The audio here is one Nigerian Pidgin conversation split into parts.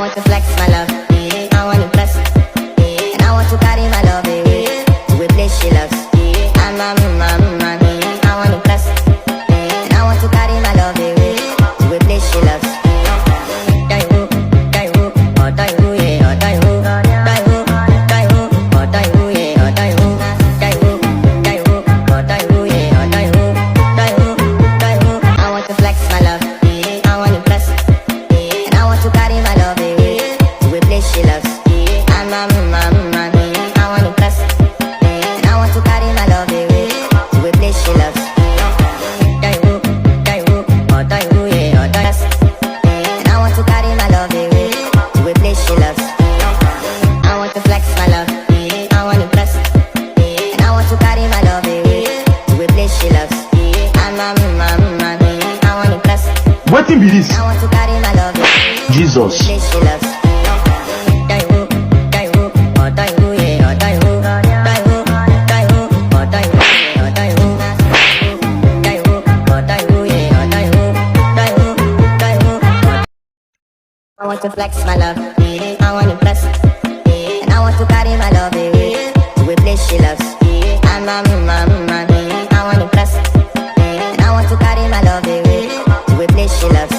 want to flex my love, I want to impress, and I want to carry my love to a place she loves. I want to impress, and I want to carry my love to a place she loves. Wetin be this? Jesus. I want to flex my love, I want to impress, and I want to carry my love to a place she loves. I want to impress, and I want to carry my love to a place she loves.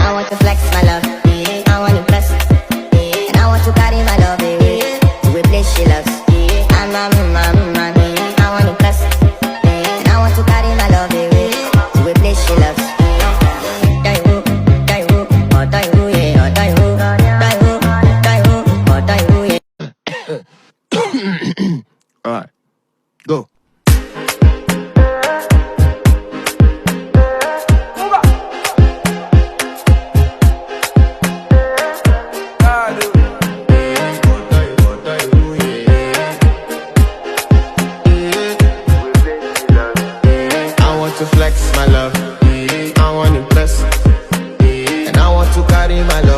I want to flex my love, I want to impress, and I want to carry my love to a place she loves. I want to impress, and I want to carry my love to a place she loves. All right, go. I want to flex my love, I want to impress, and I want to carry my love.